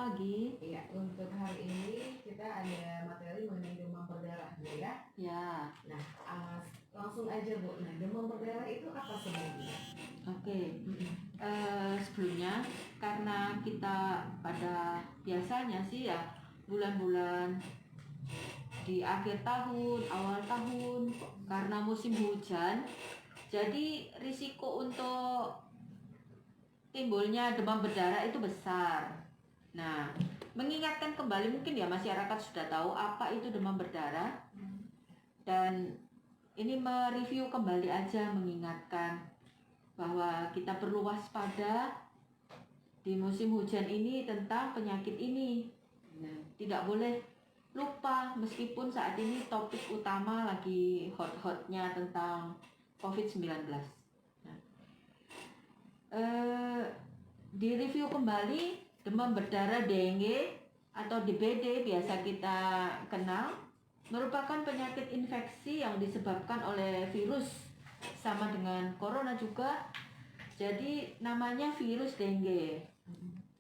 lagi? Iya, untuk hari ini kita ada materi mengenai demam berdarah, Bu ya. Ya. Nah, langsung aja Bu. Nah, demam berdarah itu apa sebenarnya? Oke. Sebelumnya karena kita pada biasanya sih ya bulan-bulan di akhir tahun, awal tahun karena musim hujan, jadi risiko untuk timbulnya demam berdarah itu besar. Nah, mengingatkan kembali mungkin ya masyarakat sudah tahu apa itu demam berdarah. Dan ini mereview kembali aja, mengingatkan bahwa kita perlu waspada di musim hujan ini tentang penyakit ini. Nah, tidak boleh lupa meskipun saat ini topik utama lagi hot-hotnya tentang COVID-19. Di review kembali, demam berdarah dengue atau DBD biasa kita kenal merupakan penyakit infeksi yang disebabkan oleh virus, sama dengan corona juga. Jadi namanya virus dengue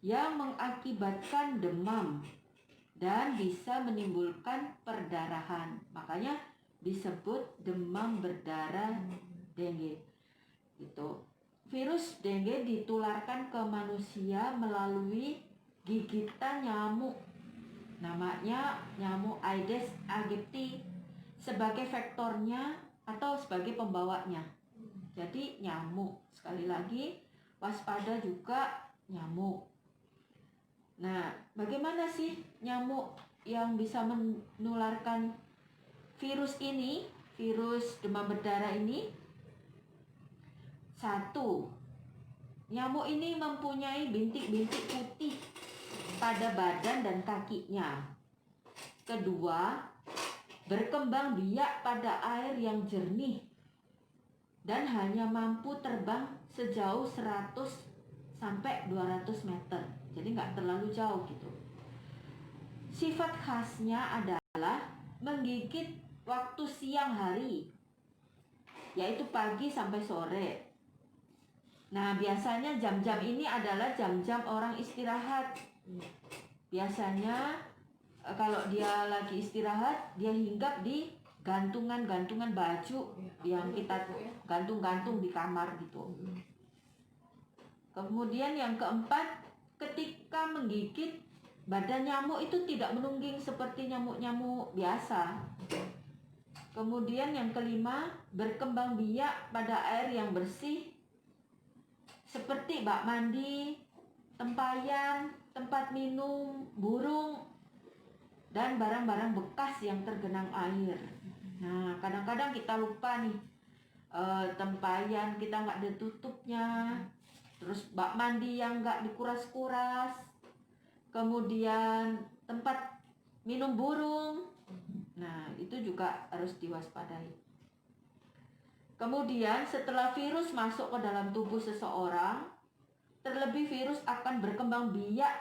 yang mengakibatkan demam dan bisa menimbulkan perdarahan. Makanya disebut demam berdarah dengue. Gitu. Virus dengue ditularkan ke manusia melalui gigitan nyamuk. Namanya nyamuk Aedes aegypti sebagai vektornya atau sebagai pembawanya. Jadi nyamuk. Sekali lagi waspada juga nyamuk. Nah, bagaimana sih nyamuk yang bisa menularkan virus ini, virus demam berdarah ini? Satu, nyamuk ini mempunyai bintik-bintik putih pada badan dan kakinya. Kedua, berkembang biak pada air yang jernih dan hanya mampu terbang sejauh 100 sampai 200 meter. Jadi nggak terlalu jauh gitu. Sifat khasnya adalah menggigit waktu siang hari, yaitu pagi sampai sore. Nah, biasanya jam-jam ini adalah jam-jam orang istirahat. Biasanya kalau dia lagi istirahat, dia hinggap di gantungan-gantungan baju yang kita gantung-gantung di kamar gitu. Kemudian yang keempat, ketika menggigit, badan nyamuk itu tidak menungging seperti nyamuk-nyamuk biasa. Kemudian yang kelima, berkembang biak pada air yang bersih seperti bak mandi, tempayan, tempat minum, burung, dan barang-barang bekas yang tergenang air. Nah, kadang-kadang kita lupa nih, tempayan kita nggak ada tutupnya, terus bak mandi yang nggak dikuras-kuras, kemudian tempat minum burung. Nah, itu juga harus diwaspadai. Kemudian setelah virus masuk ke dalam tubuh seseorang, terlebih virus akan berkembang biak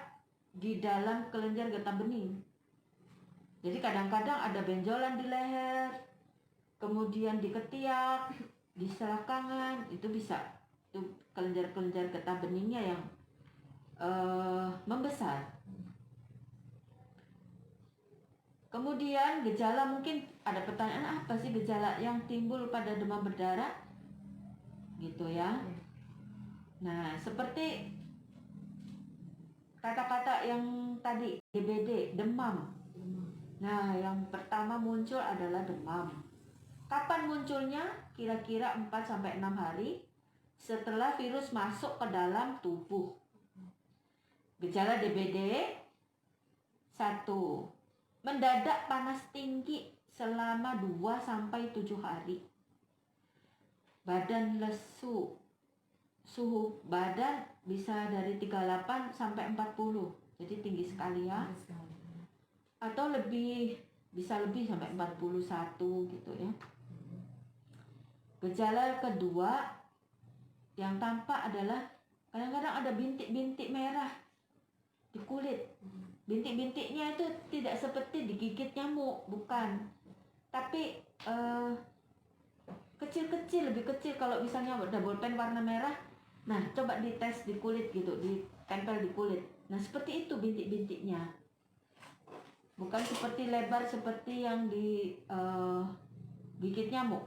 di dalam kelenjar getah bening. Jadi kadang-kadang ada benjolan di leher, kemudian di ketiak, di selangkangan, itu bisa. Itu kelenjar-kelenjar getah beningnya yang membesar. Kemudian gejala, mungkin ada pertanyaan, apa sih gejala yang timbul pada demam berdarah? Gitu ya. Nah, seperti kata-kata yang tadi, DBD, demam. Nah, yang pertama muncul adalah demam. Kapan munculnya? Kira-kira 4-6 hari setelah virus masuk ke dalam tubuh. Gejala DBD, 1. Mendadak panas tinggi selama 2-7 hari. Badan lesu. Suhu badan bisa dari 38 sampai 40. Jadi tinggi sekali ya. Atau bisa lebih sampai 41 gitu ya. Gejala kedua yang tampak adalah kadang-kadang ada bintik-bintik merah di kulit. Bintik-bintiknya itu tidak seperti digigit nyamuk, bukan. Tapi kecil-kecil, lebih kecil. Kalau misalnya ada bolpen warna merah, nah coba dites di kulit gitu, ditempel di kulit. Nah, seperti itu bintik-bintiknya. Bukan seperti lebar seperti yang di gigit nyamuk.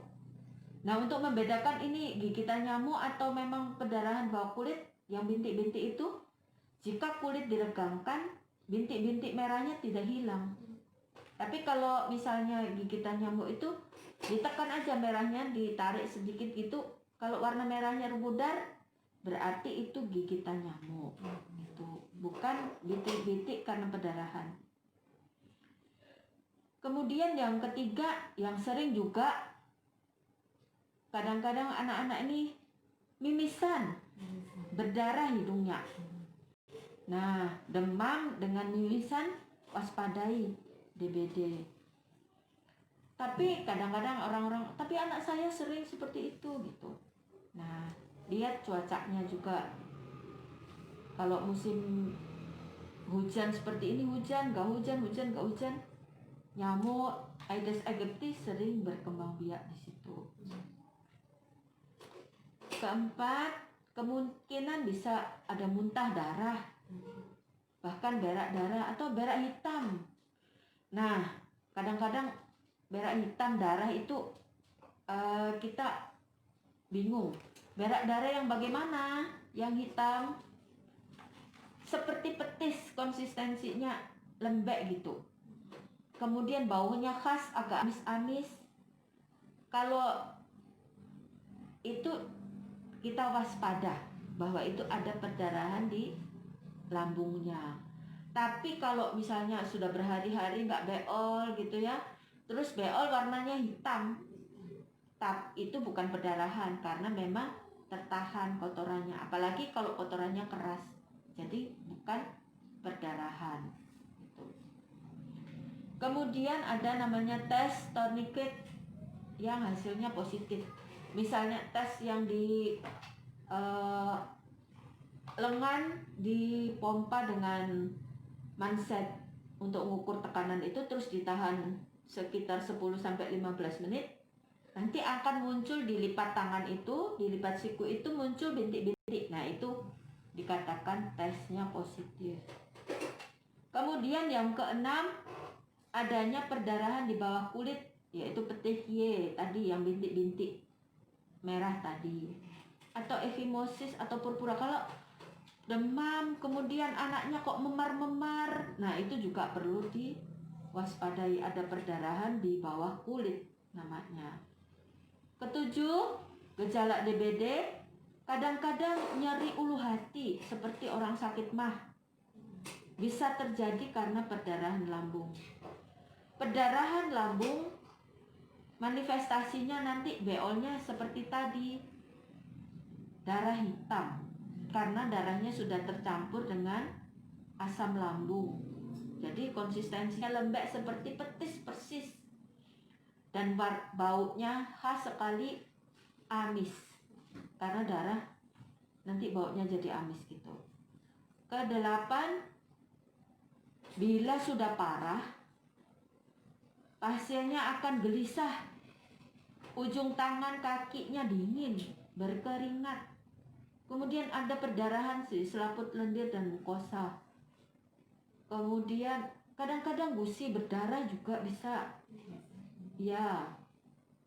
Nah, untuk membedakan ini gigitan nyamuk atau memang perdarahan bawah kulit yang bintik-bintik itu, jika kulit diregangkan, bintik-bintik merahnya tidak hilang. Tapi kalau misalnya gigitan nyamuk itu ditekan aja merahnya, ditarik sedikit gitu, kalau warna merahnya pudar, berarti itu gigitan nyamuk. Itu bukan bintik-bintik karena perdarahan. Kemudian yang ketiga, yang sering juga kadang-kadang anak-anak ini mimisan, berdarah hidungnya. Nah, demam dengan mimisan, waspadai DBD. Tapi kadang-kadang orang-orang, tapi anak saya sering seperti itu gitu. Nah, lihat cuacanya juga. Kalau musim hujan seperti ini, hujan, gak hujan, hujan, gak hujan, nyamuk Aedes aegypti sering berkembang biak di situ. Keempat, kemungkinan bisa ada muntah darah, bahkan berak darah atau berak hitam. Nah, kadang-kadang berak hitam darah itu kita bingung. Berak darah yang bagaimana? Yang hitam seperti petis, konsistensinya lembek gitu. Kemudian baunya khas, agak amis-amis. Kalau itu kita waspada bahwa itu ada perdarahan di lambungnya. Tapi kalau misalnya sudah berhari-hari nggak beol gitu ya, terus beol warnanya hitam, itu bukan perdarahan karena memang tertahan kotorannya. Apalagi kalau kotorannya keras, jadi bukan perdarahan. Kemudian ada namanya tes tourniquet yang hasilnya positif. Misalnya tes yang di lengan dipompa dengan manset untuk mengukur tekanan itu, terus ditahan sekitar 10-15 menit. Nanti akan muncul di lipat tangan itu, di lipat siku itu muncul bintik-bintik. Nah, itu dikatakan tesnya positif. Kemudian yang keenam, adanya perdarahan di bawah kulit, yaitu petechiae tadi yang bintik-bintik merah tadi, atau ekimosis atau purpura. Kalau demam kemudian anaknya kok memar-memar, nah itu juga perlu diwaspadai, ada perdarahan di bawah kulit namanya. Ketujuh, gejala DBD, kadang-kadang nyeri ulu hati seperti orang sakit mah, bisa terjadi karena perdarahan lambung. Perdarahan lambung manifestasinya nanti beolnya seperti tadi, darah hitam karena darahnya sudah tercampur dengan asam lambung. Jadi konsistensinya lembek seperti petis persis, dan baunya khas sekali, amis karena darah nanti baunya jadi amis gitu. Kedelapan, bila sudah parah, pasiennya akan gelisah, ujung tangan kakinya dingin, berkeringat. Kemudian ada perdarahan di selaput lendir dan mukosa. Kemudian kadang-kadang gusi berdarah juga bisa. Ya,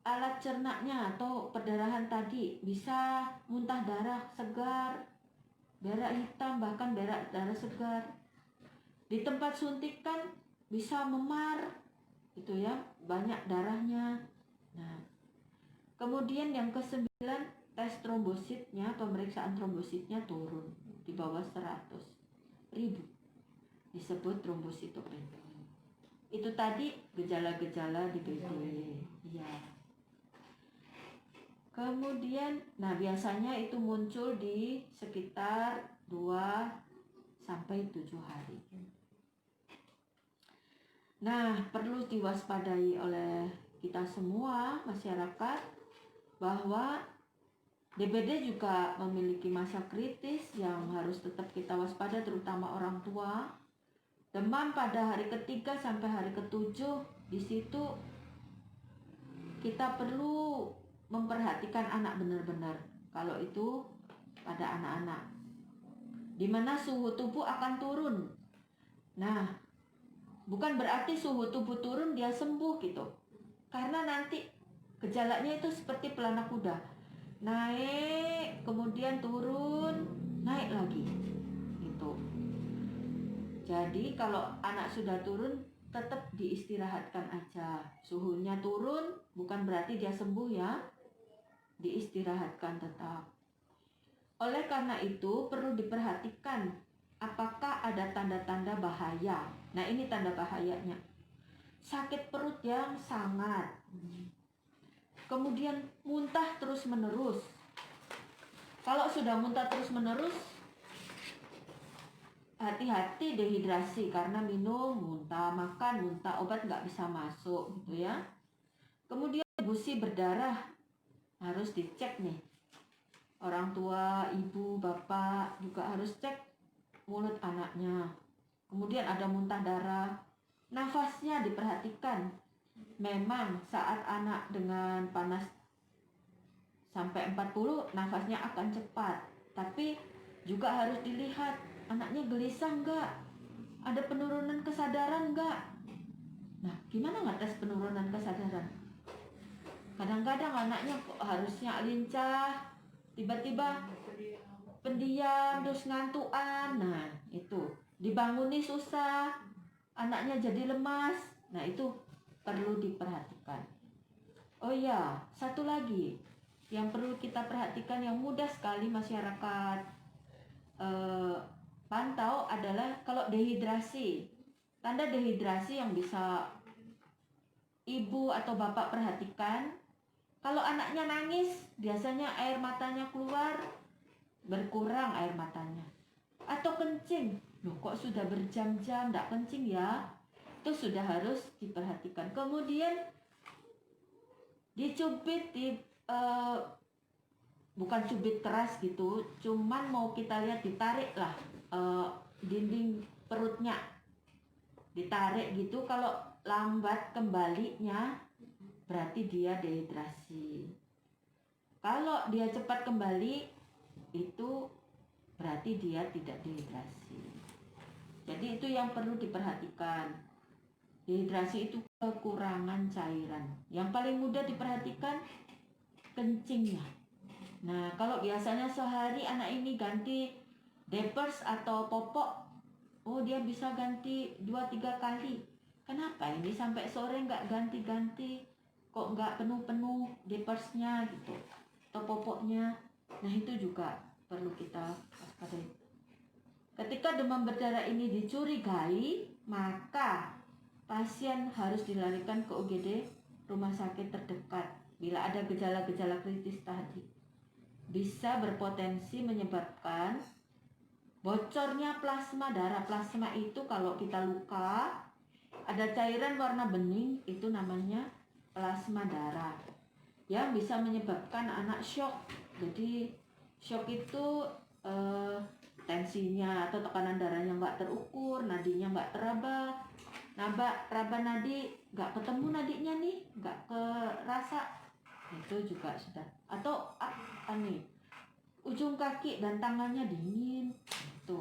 alat cernanya atau perdarahan tadi bisa muntah darah segar, berak hitam, bahkan berak darah segar. Di tempat suntikan bisa memar, itu ya, banyak darahnya. Nah, kemudian yang ke-9, tes trombositnya, pemeriksaan trombositnya turun di bawah 100.000, disebut trombositopenia. Itu tadi gejala-gejala DBD. Ya. Kemudian, nah biasanya itu muncul di sekitar 2-7 hari. Nah, perlu diwaspadai oleh kita semua masyarakat bahwa DBD juga memiliki masa kritis yang harus tetap kita waspada, terutama orang tua. Demam pada hari ketiga sampai hari ketujuh, di situ kita perlu memperhatikan anak benar-benar. Kalau itu pada anak-anak, di mana suhu tubuh akan turun. Nah, bukan berarti suhu tubuh turun dia sembuh gitu. Karena nanti gejalanya itu seperti pelana kuda. Naik, kemudian turun, naik lagi. Gitu. Jadi kalau anak sudah turun, tetap diistirahatkan aja. Suhunya turun bukan berarti dia sembuh ya. Diistirahatkan tetap. Oleh karena itu perlu diperhatikan apakah ada tanda-tanda bahaya. Nah, ini tanda bahayanya. Sakit perut yang sangat. Kemudian muntah terus-menerus. Kalau sudah muntah terus-menerus, hati-hati dehidrasi karena minum, muntah, makan, muntah, obat nggak bisa masuk gitu ya. Kemudian gusi berdarah, harus dicek nih. Orang tua, ibu, bapak juga harus cek mulut anaknya. Kemudian ada muntah darah. Nafasnya diperhatikan. Memang saat anak dengan panas sampai 40, nafasnya akan cepat. Tapi juga harus dilihat anaknya gelisah enggak? Ada penurunan kesadaran enggak? Nah, gimana ngetes penurunan kesadaran? Kadang-kadang anaknya harusnya lincah, tiba-tiba pendiam, terus ngantuan. Nah, itu dibanguni susah, anaknya jadi lemas. Nah, itu perlu diperhatikan. Oh iya, satu lagi yang perlu kita perhatikan yang mudah sekali masyarakat pantau adalah kalau dehidrasi. Tanda dehidrasi yang bisa ibu atau bapak perhatikan, kalau anaknya nangis, biasanya air matanya keluar, berkurang air matanya. Atau kencing, loh kok sudah berjam-jam tidak kencing ya, itu sudah harus diperhatikan. Kemudian dicubit, bukan cubit keras gitu, cuman mau kita lihat ditarik lah dinding perutnya, ditarik gitu. Kalau lambat kembalinya berarti dia dehidrasi. Kalau dia cepat kembali itu berarti dia tidak dehidrasi. Jadi itu yang perlu diperhatikan. Dehidrasi itu kekurangan cairan. Yang paling mudah diperhatikan kencingnya. Nah, kalau biasanya sehari anak ini ganti diapers atau popok, oh dia bisa ganti 2-3 kali. Kenapa ini sampai sore nggak ganti-ganti? Kok nggak penuh-penuh diapersnya gitu, atau popoknya? Nah, itu juga perlu kita waspadai. Ketika demam berdarah ini dicurigai, maka pasien harus dilarikan ke UGD rumah sakit terdekat. Bila ada gejala-gejala kritis tadi, bisa berpotensi menyebabkan bocornya plasma darah. Plasma itu kalau kita luka, ada cairan warna bening, itu namanya plasma darah, yang bisa menyebabkan anak shock. Jadi shock itu tensinya atau tekanan darahnya nggak terukur, nadinya nggak teraba. Raba nadi nggak ketemu, nadinya nih nggak kerasa, itu juga sudah. Atau nih ujung kaki dan tangannya dingin, itu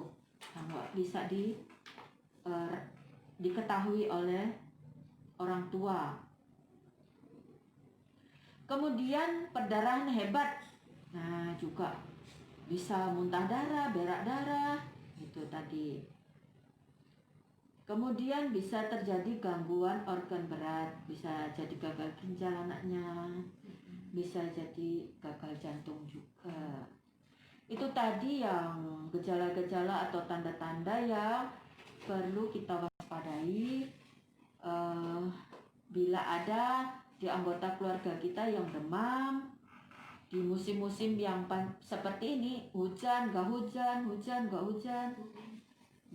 bisa diketahui oleh orang tua. Kemudian perdarahan hebat, nah juga bisa muntah darah, berak darah, itu tadi. Kemudian bisa terjadi gangguan organ berat, bisa jadi gagal ginjal anaknya, bisa jadi gagal jantung juga. Itu tadi yang gejala-gejala atau tanda-tanda yang perlu kita waspadai bila ada di anggota keluarga kita yang demam di musim-musim yang seperti ini, hujan gak hujan, hujan gak hujan.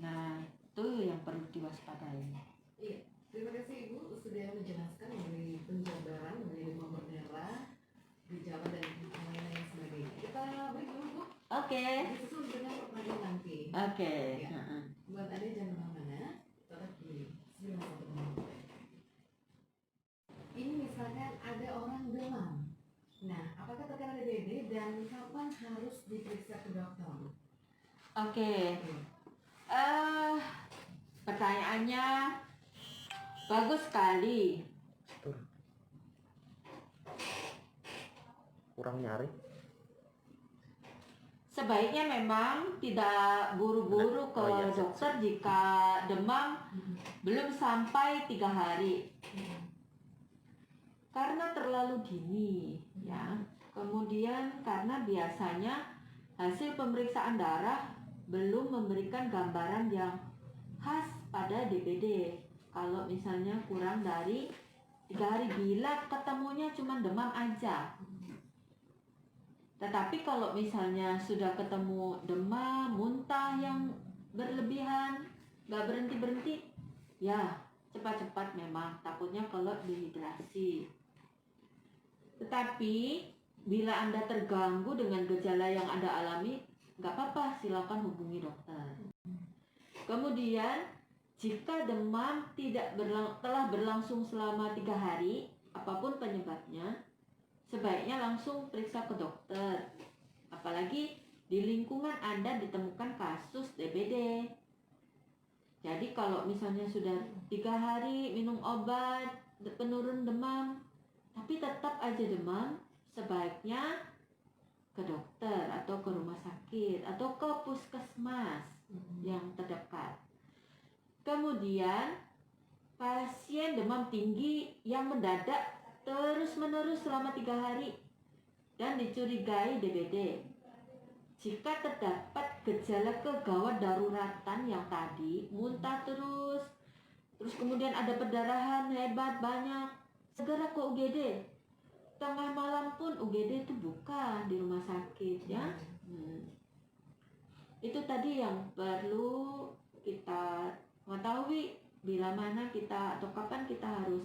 Nah, itu yang perlu diwaspadai. Iya, terima kasih Ibu sudah menjelaskan mengenai penjabaran mengenai demam berdarah, gejala dan lain sebagainya. Kita break dulu Bu. Oke. Disusul dengan pertanyaan nanti. Oke. Ya. Buat Anda jangan kemana-mana, tetap di 91. Ini misalkan ada orang demam. Nah, apakah terkena DBD dan kapan harus diperiksa ke dokter? Oke. Pertanyaannya bagus sekali. Kurang nyari. Sebaiknya memang tidak buru-buru ke dokter jika demam belum sampai 3 hari. Karena terlalu dini, ya. Kemudian karena biasanya hasil pemeriksaan darah belum memberikan gambaran yang khas pada DBD. Kalau misalnya kurang dari 3 hari, bila ketemunya cuma demam aja. Tetapi kalau misalnya sudah ketemu demam, muntah yang berlebihan, nggak berhenti-berhenti, ya cepat-cepat memang, takutnya kalau dehidrasi. Tetapi bila Anda terganggu dengan gejala yang Anda alami, nggak apa-apa, silakan hubungi dokter. Kemudian jika demam telah berlangsung selama 3 hari, apapun penyebabnya, sebaiknya langsung periksa ke dokter. Apalagi di lingkungan Anda ditemukan kasus DBD. Jadi kalau misalnya sudah 3 hari minum obat penurun demam, tapi tetap aja demam, sebaiknya ke dokter atau ke rumah sakit atau ke puskesmas yang terdekat. Kemudian pasien demam tinggi yang mendadak terus-menerus selama 3 hari dan dicurigai DBD. Jika terdapat gejala kegawat daruratan yang tadi, muntah terus kemudian ada perdarahan hebat banyak, segera ke UGD. Tengah malam pun UGD itu buka di rumah sakit, ya. Itu tadi yang perlu kita mengetahui bila mana kita atau kapan kita harus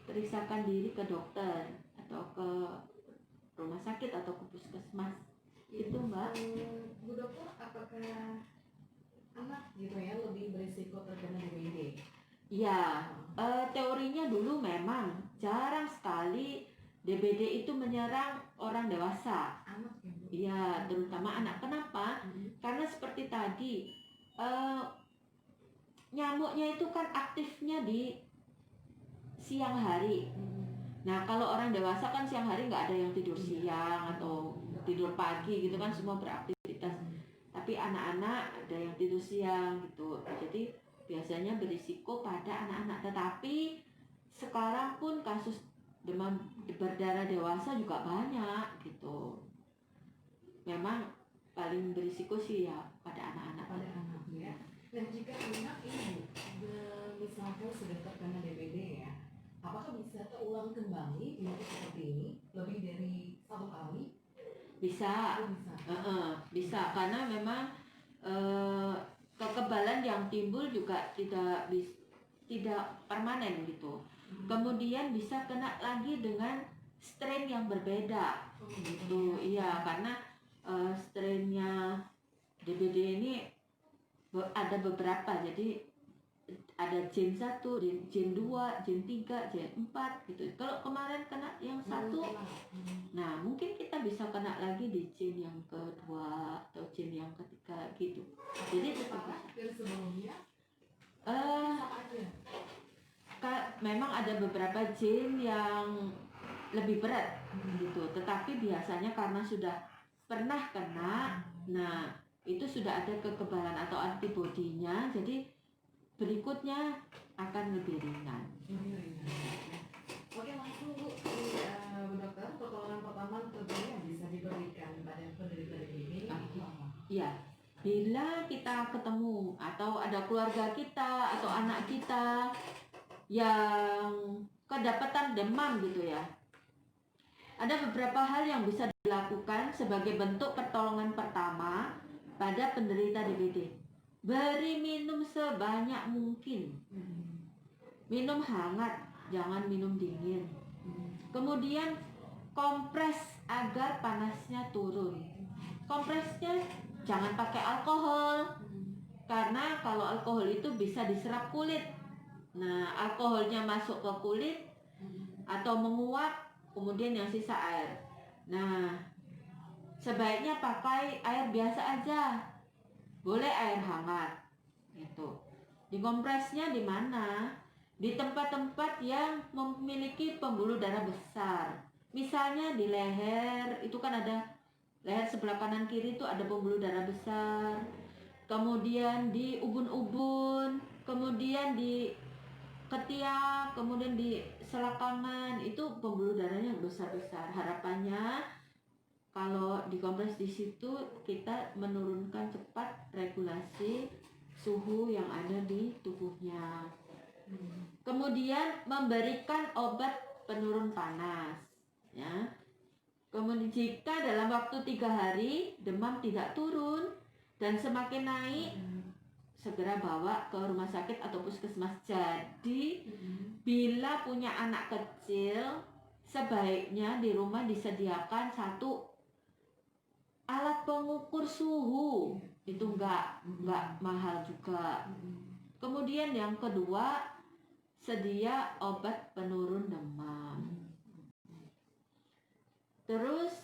periksakan diri ke dokter atau ke rumah sakit atau ke puskesmas. Itu Mbak. Bu dokter, apakah anak gitu ya lebih berisiko terkena DBD? Ya, teorinya dulu memang jarang sekali DBD itu menyerang orang dewasa. Anak ya Bu? Iya, terutama anak. Kenapa? Karena seperti tadi, nyamuknya itu kan aktifnya di siang hari. Nah, kalau orang dewasa kan siang hari nggak ada yang tidur siang atau tidur pagi gitu kan, semua beraktivitas. Tapi anak-anak ada yang tidur siang gitu. Jadi biasanya berisiko pada anak-anak. Tetapi sekarang pun kasus demam berdarah dewasa juga banyak gitu. Memang paling berisiko sih ya pada anak-anak. Pada anak ya. Nah, jika anak ini misalkan sudah terkena DBD ya, apakah bisa terulang kembali penyakit seperti ini lebih dari 1 kali? Bisa. Bisa karena memang kekebalan yang timbul juga tidak permanen gitu. Kemudian bisa kena lagi dengan strain yang berbeda. Tuh, iya, karena strainnya DBD ini ada beberapa, jadi ada gen 1, gen 2, gen 3, gen 4 gitu. Kalau kemarin kena yang 1, nah mungkin kita bisa kena lagi di gen yang kedua atau gen yang ketiga gitu. Jadi tetap yang sebelumnya memang ada beberapa gen yang lebih berat gitu. Tetapi biasanya karena sudah pernah kena, nah itu sudah ada kekebalan atau antibodinya, jadi berikutnya akan lebih ringan. Oke, langsung Bu, dokter, pertolongan pertama tentunya bisa diberikan pada penderita DBD itu apa? Iya, bila kita ketemu atau ada keluarga kita atau anak kita yang kedapatan demam gitu ya, ada beberapa hal yang bisa dilakukan sebagai bentuk pertolongan pertama pada penderita DBD. Beri minum sebanyak mungkin. Minum hangat, jangan minum dingin. Kemudian kompres agar panasnya turun. Kompresnya jangan pakai alkohol, karena kalau alkohol itu bisa diserap kulit. Nah, alkoholnya masuk ke kulit atau menguap, kemudian yang sisa air. Nah, sebaiknya pakai air biasa aja. boleh air hangat. Itu. Dikompresnya di mana? Di tempat-tempat yang memiliki pembuluh darah besar. Misalnya di leher, itu kan ada leher sebelah kanan kiri itu ada pembuluh darah besar. Kemudian di ubun-ubun, kemudian di ketiak, kemudian di selakangan, itu pembuluh darahnya yang besar-besar. Harapannya kalau dikompres di situ kita menurunkan cepat regulasi suhu yang ada di tubuhnya. Kemudian memberikan obat penurun panas, ya. Kemudian jika dalam waktu 3 hari demam tidak turun dan semakin naik, segera bawa ke rumah sakit atau puskesmas. Jadi bila punya anak kecil, sebaiknya di rumah disediakan satu alat pengukur suhu. Itu enggak mahal juga. Kemudian yang kedua, sedia obat penurun demam. Terus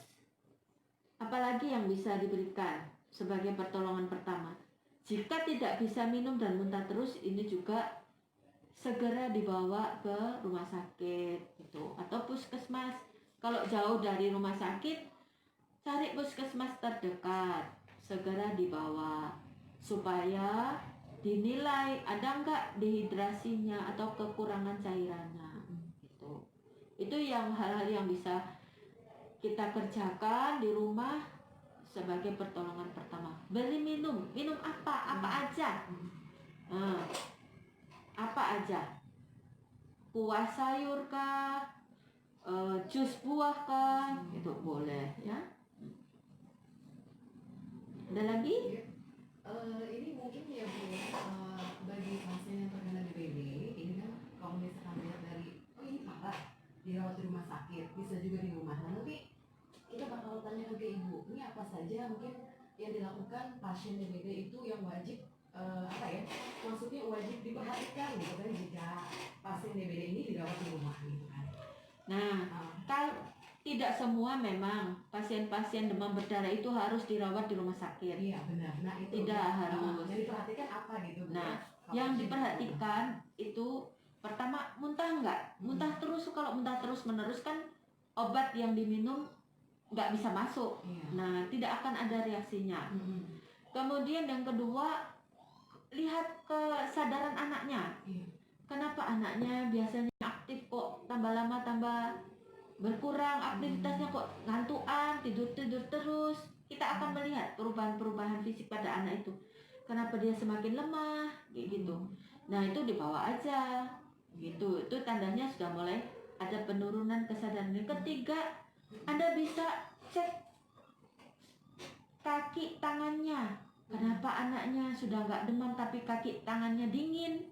apalagi yang bisa diberikan sebagai pertolongan pertama? Jika tidak bisa minum dan muntah terus, ini juga segera dibawa ke rumah sakit gitu, atau puskesmas. Kalau jauh dari rumah sakit, cari puskesmas terdekat, segera dibawa supaya dinilai ada enggak dehidrasinya atau kekurangan cairannya gitu. Itu yang hal-hal yang bisa kita kerjakan di rumah sebagai pertolongan pertama. Beri minum apa aja. Apa aja? Kuah sayur kah? Jus buah kah? Itu boleh ya. Ada lagi? Ini mungkin ya Bu, bagi pasien yang terkena DBD, ini kan kalau misalkan lihat dari, oh ini parah, dirawat di rumah sakit, bisa juga di rumah. Nah nanti kita bakal tanyakan ke Ibu, ini apa saja mungkin yang dilakukan pasien DBD itu yang wajib, maksudnya wajib diperhatikan gitu kan jika pasien DBD ini dirawat di rumah gitu kan. Nah, kalau tidak semua memang pasien-pasien demam berdarah itu harus dirawat di rumah sakit. Iya benar. Nah itu tidak harus. Yang diperhatikan apa gitu? Nah, yang diperhatikan itu pertama muntah enggak? Muntah terus. Kalau muntah terus menerus kan obat yang diminum nggak bisa masuk. Nah, tidak akan ada reaksinya. Kemudian yang kedua, lihat kesadaran anaknya. Kenapa anaknya biasanya aktif kok tambah lama tambah berkurang aktivitasnya, kok ngantuan, tidur terus. Kita akan melihat perubahan-perubahan fisik pada anak itu. Kenapa dia semakin lemah, kayak gitu. Nah, itu dibawa aja. Gitu. Itu tandanya sudah mulai ada penurunan kesadaran. Yang ketiga, Anda bisa cek kaki tangannya. Kenapa anaknya sudah nggak demam tapi kaki tangannya dingin.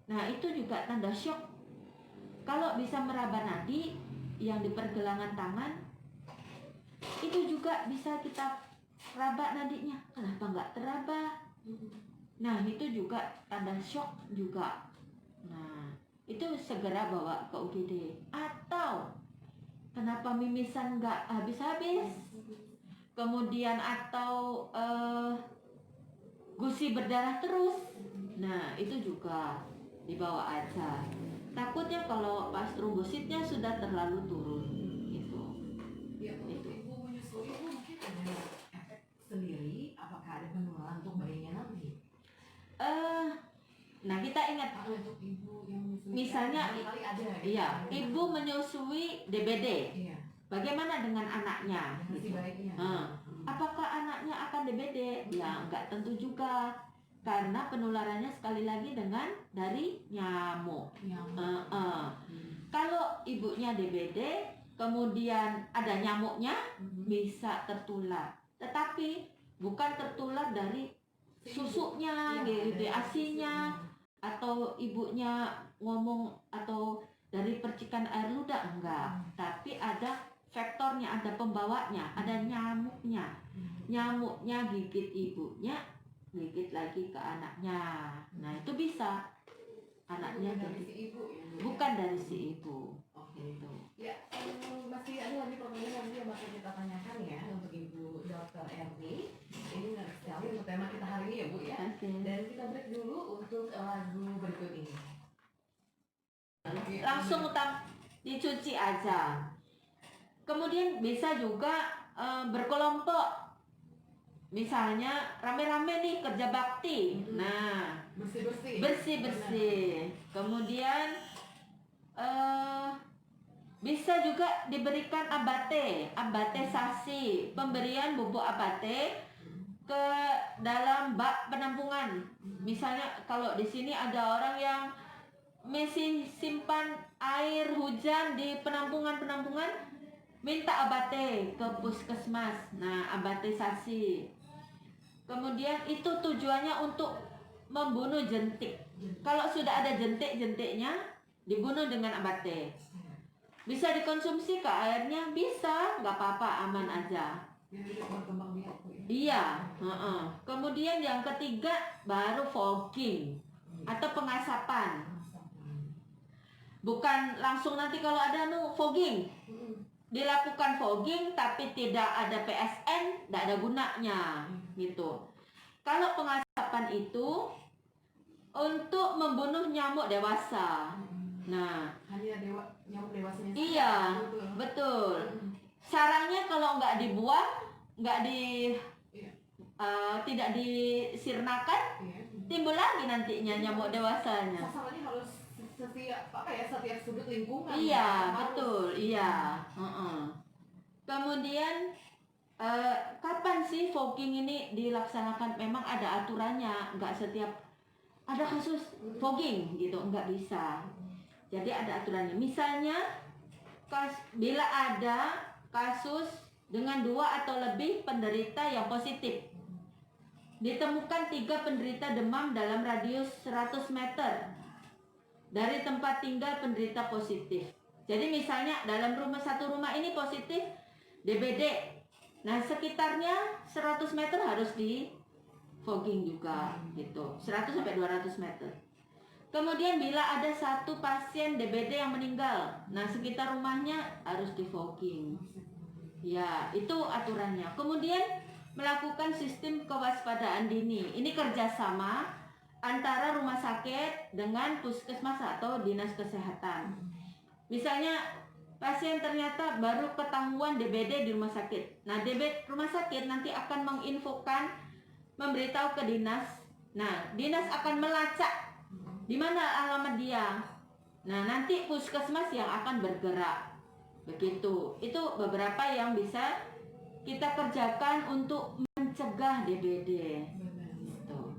Nah, itu juga tanda shock. Kalau bisa meraba nadi yang di pergelangan tangan, itu juga bisa kita raba nadinya. Kenapa nggak teraba? Nah, itu juga tanda shock juga. Nah, itu segera bawa ke UGD. Atau kenapa mimisan nggak habis-habis? Kemudian atau gusi berdarah terus. Nah, itu juga dibawa aja. Takutnya kalau pas trombositnya sudah terlalu turun gitu. Ya, untuk ibu menyusui itu mungkin ada efek sendiri, apakah ada penularan untuk bayinya nanti? Nah, kita ingat untuk ibu yang menyusui, misalnya ada, iya, ibu menyusui DBD. Iya. Bagaimana dengan anaknya? Gitu. Baiknya. Apakah anaknya akan DBD? Ya, nggak tentu juga. Karena penularannya sekali lagi dari nyamuk. Kalau ibunya DBD, kemudian ada nyamuknya, bisa tertular. Tetapi bukan tertular dari susunya, gitu, asinya, atau ibunya ngomong atau dari percikan air ludah, enggak. Tapi ada faktornya, ada pembawanya, ada nyamuknya. Nyamuknya gigit ibunya, gigit lagi ke anaknya. Nah, itu bisa anaknya dari si ibu ya? Bukan dari si ibu. gitu. Ya, masih ada lagi pertanyaan yang bakal kita tanyakan ya untuk Ibu Dr. Erni. Ini menarik sekali untuk tema kita hari ini ya Bu ya. Oke. Dan kita break dulu untuk lagu berikut ini. Langsung dicuci aja. Kemudian bisa juga berkelompok. Misalnya rame-rame nih kerja bakti. Nah, bersih-bersih. Kemudian bisa juga diberikan abatesasi, pemberian bubuk abate ke dalam bak penampungan. Misalnya kalau di sini ada orang yang masih simpan air hujan di penampungan, minta abate ke puskesmas. Nah, abatesasi. Kemudian itu tujuannya untuk membunuh jentik. Kalau sudah ada jentik-jentiknya, dibunuh dengan abate. Bisa dikonsumsi ke airnya, bisa, nggak apa-apa, aman aja. Iya. Kemudian yang ketiga baru fogging atau pengasapan. Bukan langsung nanti kalau ada fogging. Dilakukan fogging tapi tidak ada PSN, tidak ada gunanya gitu. Kalau pengasapan itu untuk membunuh nyamuk dewasa. Nah, hanya nyamuk dewasanya. Iya, betul. Sarangnya kalau nggak dibuang, tidak disirnakan, timbul lagi nantinya nyamuk dewasanya. Sasarannya harus setiap sudut lingkungan. Iya, betul. Iya. Kemudian kapan sih fogging ini dilaksanakan? Memang ada aturannya, nggak setiap ada kasus fogging gitu, nggak bisa. Jadi ada aturannya. Misalnya bila ada kasus dengan 2 atau lebih penderita yang positif, ditemukan 3 penderita demam dalam radius 100 meter dari tempat tinggal penderita positif. Jadi misalnya dalam satu rumah ini positif DBD. Nah, sekitarnya 100 meter harus di fogging juga gitu. 100 sampai 200 meter. Kemudian bila ada 1 pasien DBD yang meninggal, nah sekitar rumahnya harus di fogging. Ya, itu aturannya. Kemudian melakukan sistem kewaspadaan dini. Ini kerjasama antara rumah sakit dengan puskesmas atau dinas kesehatan. Misalnya pasien ternyata baru ketahuan DBD di rumah sakit. Nah, rumah sakit nanti akan menginfokan, memberitahu ke dinas. Nah, dinas akan melacak di mana alamat dia. Nah, nanti puskesmas yang akan bergerak. Begitu. Itu beberapa yang bisa kita kerjakan untuk mencegah DBD.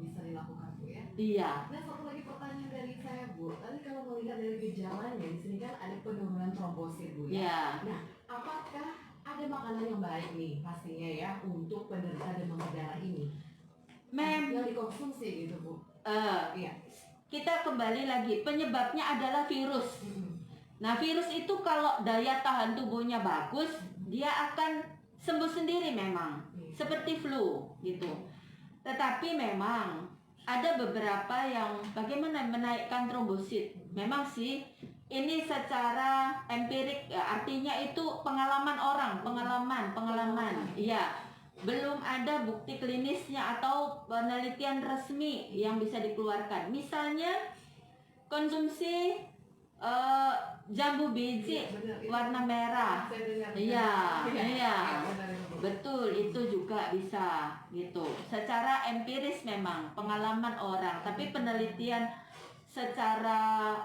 Bisa dilakukan Bu ya. Iya. Nah, satu lagi pertanyaan dari saya Bu. Tadi kalau melihat dari gejalanya di sini kan ada penurunan trombosit Bu ya. Iya. Nah, apakah ada makanan yang baik nih pastinya ya untuk penderita demam berdarah ini? Yang dikonsumsi gitu Bu. Iya. Kita kembali lagi, penyebabnya adalah virus. Nah, virus itu kalau daya tahan tubuhnya bagus, dia akan sembuh sendiri memang, seperti flu gitu. Tetapi memang ada beberapa yang bagaimana menaikkan trombosit. Memang sih ini secara empirik ya, artinya itu pengalaman orang, pengalaman. Iya. Belum ada bukti klinisnya atau penelitian resmi yang bisa dikeluarkan. Misalnya konsumsi jambu biji warna merah. Iya. Betul, itu juga bisa gitu. Secara empiris memang pengalaman orang, tapi penelitian secara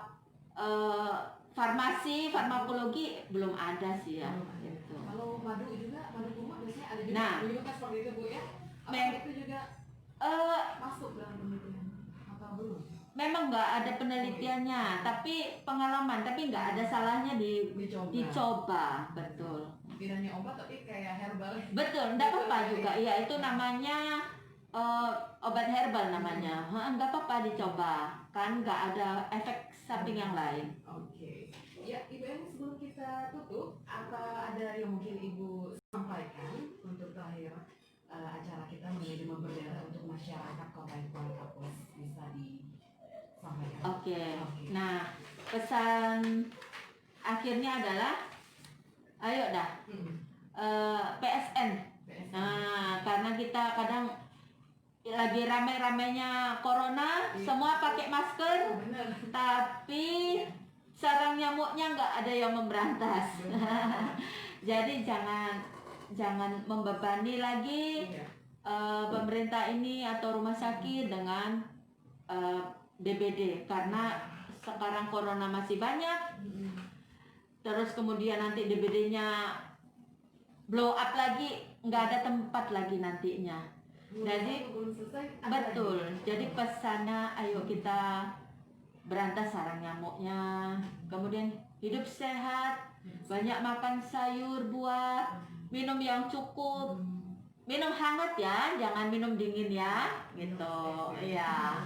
farmakologi belum ada sih ya. Gitu. Kalau madu kurma biasanya ada juga. Nah, juga kan seperti itu Bu ya. Itu juga masuk dalam penelitian atau belum? Memang nggak ada penelitiannya, tapi pengalaman, tapi nggak ada salahnya dicoba. Betul. Tidak hanya obat tapi kayak herbal. Betul, nggak apa-apa juga. Ya itu namanya obat herbal namanya. Nggak apa-apa dicoba, kan nggak ada efek samping yang lain. Oke. Ya, Ibu Eni, sebelum kita tutup, apa ada yang mungkin Ibu sampaikan untuk terakhir acara kita mengenai demam berdarah untuk masyarakat Kota Kuala Kapus, bisa disampaikan? Oke. Nah, pesan akhirnya adalah ayo dah PSN. Nah, karena kita kadang lagi rame-ramenya corona, semua pakai masker, Bener. tapi sarang nyamuknya nggak ada yang memberantas. Jadi jangan membebani lagi Iya. pemerintah ini atau rumah sakit dengan DBD, karena sekarang corona masih banyak. Terus kemudian nanti DBD-nya blow up lagi, nggak ada tempat lagi nantinya. Jadi belum selesai. ada betul. lagi. Jadi pesannya, ayo kita berantas sarang nyamuknya. Kemudian hidup sehat, banyak makan sayur, buah, minum yang cukup, minum hangat ya, jangan minum dingin ya, gitu. Iya,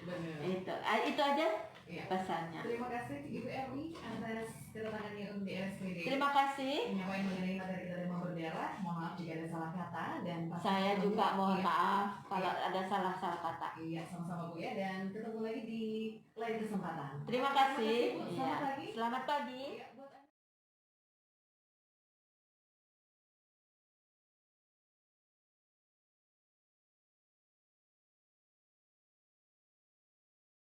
Bener. itu aja Iya. pesannya. Terima kasih Ibu Erni atas kedatangannya di RSPD. Terima kasih. Menyampaikan mengenai materi kita demam berdarah. Mohon maaf jika ada salah kata dan Saya juga mohon Iya. maaf kalau ada salah-salah kata. Iya, sama-sama Bu ya, dan ketemu lagi di lain kesempatan. Terima kasih. Bu. Iya. Selamat pagi. Selamat pagi. Iya.